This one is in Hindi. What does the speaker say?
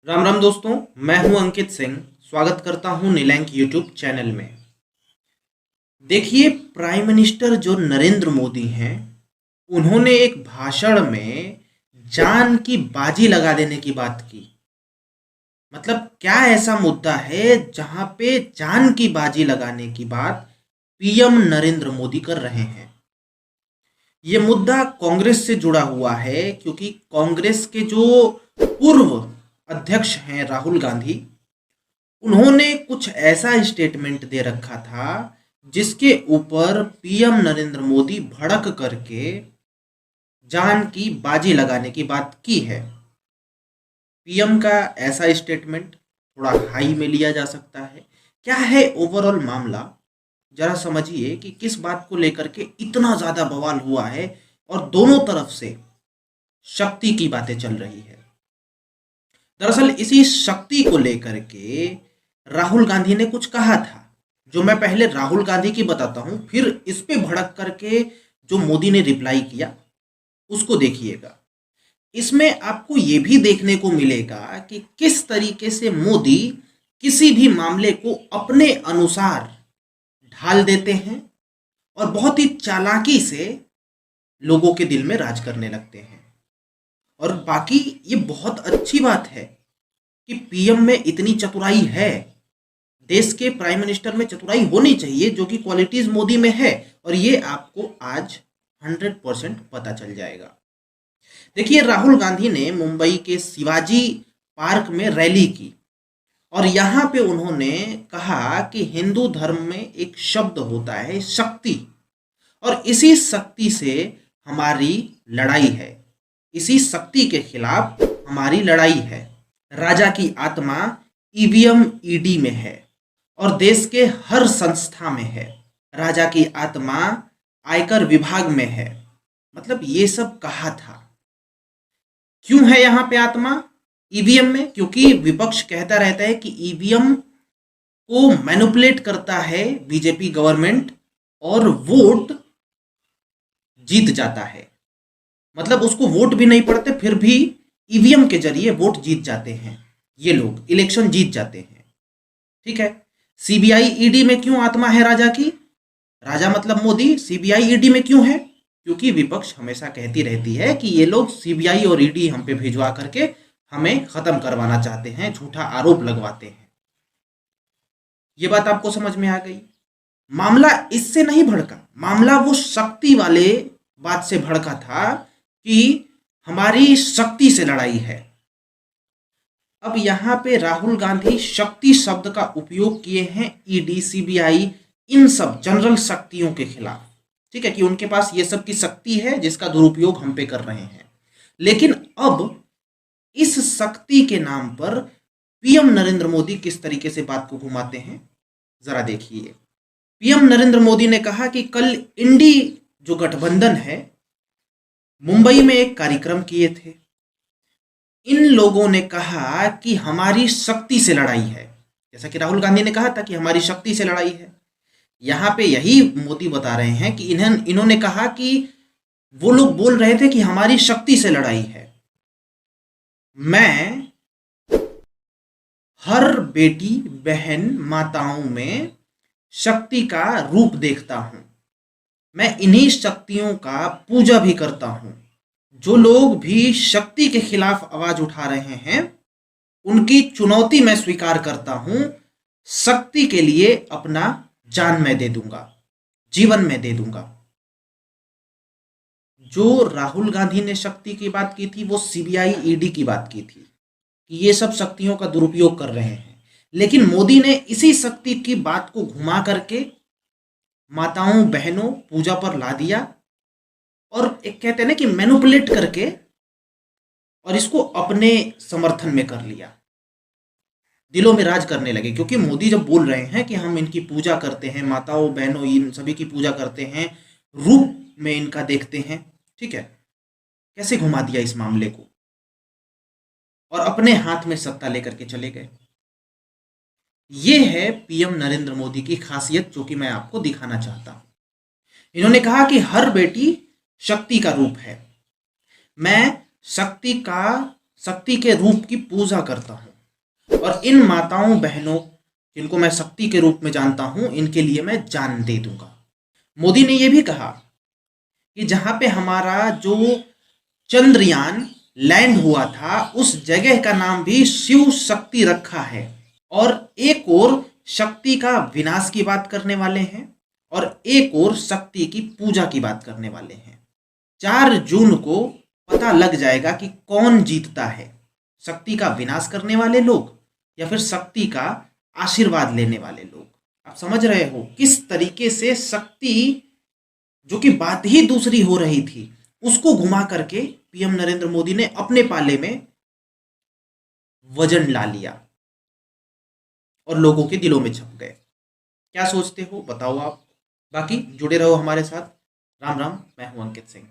राम राम दोस्तों, मैं हूं अंकित सिंह। स्वागत करता हूं नीलैंक यूट्यूब चैनल में। देखिए, प्राइम मिनिस्टर जो नरेंद्र मोदी हैं, उन्होंने एक भाषण में जान की बाजी लगा देने की बात की। मतलब क्या ऐसा मुद्दा है जहां पे जान की बाजी लगाने की बात पीएम नरेंद्र मोदी कर रहे हैं। ये मुद्दा कांग्रेस से जुड़ा हुआ है, क्योंकि कांग्रेस के जो पूर्व अध्यक्ष हैं राहुल गांधी, उन्होंने कुछ ऐसा स्टेटमेंट दे रखा था जिसके ऊपर पीएम नरेंद्र मोदी भड़क करके जान की बाजी लगाने की बात की है। पीएम का ऐसा स्टेटमेंट थोड़ा हाई में लिया जा सकता है। क्या है ओवरऑल मामला, जरा समझिए कि किस बात को लेकर के इतना ज्यादा बवाल हुआ है और दोनों तरफ से शक्ति की बातें चल रही है। दरअसल इसी शक्ति को लेकर के राहुल गांधी ने कुछ कहा था, जो मैं पहले राहुल गांधी की बताता हूं, फिर इस पे भड़क करके जो मोदी ने रिप्लाई किया उसको देखिएगा। इसमें आपको ये भी देखने को मिलेगा कि किस तरीके से मोदी किसी भी मामले को अपने अनुसार ढाल देते हैं और बहुत ही चालाकी से लोगों के दिल में राज करने लगते हैं। और बाकी ये बहुत अच्छी बात है कि पीएम में इतनी चतुराई है। देश के प्राइम मिनिस्टर में चतुराई होनी चाहिए, जो कि क्वालिटीज मोदी में है, और ये आपको आज 100% पता चल जाएगा। देखिए, राहुल गांधी ने मुंबई के शिवाजी पार्क में रैली की और यहाँ पे उन्होंने कहा कि हिंदू धर्म में एक शब्द होता है शक्ति, और इसी शक्ति से हमारी लड़ाई है, इसी शक्ति के खिलाफ हमारी लड़ाई है। राजा की आत्मा ईवीएम ईडी में है और देश के हर संस्था में है। राजा की आत्मा आयकर विभाग में है। मतलब ये सब कहा था। क्यों है यहाँ पे आत्मा ईवीएम में? क्योंकि विपक्ष कहता रहता है कि ईवीएम को मैनिपुलेट करता है बीजेपी गवर्नमेंट और वोट जीत जाता है। मतलब उसको वोट भी नहीं पड़ते, फिर भी ईवीएम के जरिए वोट जीत जाते हैं, ये लोग इलेक्शन जीत जाते हैं। ठीक है, सीबीआई ईडी में क्यों आत्मा है राजा की? राजा मतलब मोदी। सीबीआई ईडी में क्यों है? क्योंकि विपक्ष हमेशा कहती रहती है कि ये लोग सीबीआई और ईडी हम पे भिजवा करके हमें खत्म करवाना चाहते हैं, झूठा आरोप लगवाते हैं। ये बात आपको समझ में आ गई। मामला इससे नहीं भड़का, मामला वो शक्ति वाले बात से भड़का था कि हमारी शक्ति से लड़ाई है। अब यहां पे राहुल गांधी शक्ति शब्द का उपयोग किए हैं ईडी, सीबीआई, इन सब जनरल शक्तियों के खिलाफ। ठीक है, कि उनके पास ये सब की शक्ति है जिसका दुरुपयोग हम पे कर रहे हैं। लेकिन अब इस शक्ति के नाम पर पीएम नरेंद्र मोदी किस तरीके से बात को घुमाते हैं, जरा देखिए। पीएम नरेंद्र मोदी ने कहा कि कल इंडी जो गठबंधन है, मुंबई में एक कार्यक्रम किए थे। इन लोगों ने कहा कि हमारी शक्ति से लड़ाई है, जैसा कि राहुल गांधी ने कहा था कि हमारी शक्ति से लड़ाई है। यहां पे यही मोदी बता रहे हैं कि इन्होंने कहा कि वो लोग बोल रहे थे कि हमारी शक्ति से लड़ाई है। मैं हर बेटी बहन माताओं में शक्ति का रूप देखता हूं, मैं इन्हीं शक्तियों का पूजा भी करता हूं। जो लोग भी शक्ति के खिलाफ आवाज उठा रहे हैं उनकी चुनौती मैं स्वीकार करता हूं। शक्ति के लिए अपना जान मैं दे दूंगा, जीवन मैं दे दूंगा। जो राहुल गांधी ने शक्ति की बात की थी वो सीबीआई ईडी की बात की थी कि ये सब शक्तियों का दुरुपयोग कर रहे हैं। लेकिन मोदी ने इसी शक्ति की बात को घुमा करके माताओं बहनों पूजा पर ला दिया और एक कहते हैं ना कि मैनिपुलेट करके, और इसको अपने समर्थन में कर लिया, दिलों में राज करने लगे। क्योंकि मोदी जब बोल रहे हैं कि हम इनकी पूजा करते हैं, माताओं बहनों इन सभी की पूजा करते हैं, रूप में इनका देखते हैं। ठीक है, कैसे घुमा दिया इस मामले को और अपने हाथ में सत्ता लेकर के चले गए। ये है पीएम नरेंद्र मोदी की खासियत, जो कि मैं आपको दिखाना चाहता हूं। इन्होंने कहा कि हर बेटी शक्ति का रूप है, मैं शक्ति के रूप की पूजा करता हूं। और इन माताओं बहनों जिनको मैं शक्ति के रूप में जानता हूं, इनके लिए मैं जान दे दूंगा। मोदी ने यह भी कहा कि जहां पे हमारा जो चंद्रयान लैंड हुआ था, उस जगह का नाम भी शिव शक्ति रखा है। और एक और शक्ति का विनाश की बात करने वाले हैं और एक और शक्ति की पूजा की बात करने वाले हैं। 4 जून को पता लग जाएगा कि कौन जीतता है, शक्ति का विनाश करने वाले लोग या फिर शक्ति का आशीर्वाद लेने वाले लोग। आप समझ रहे हो किस तरीके से शक्ति, जो कि बात ही दूसरी हो रही थी, उसको घुमा करके पीएम नरेंद्र मोदी ने अपने पाले में वजन ला लिया और लोगों के दिलों में छप गए। क्या सोचते हो बताओ आप। बाकी जुड़े रहो हमारे साथ। राम राम, मैं हूं अंकित सिंह।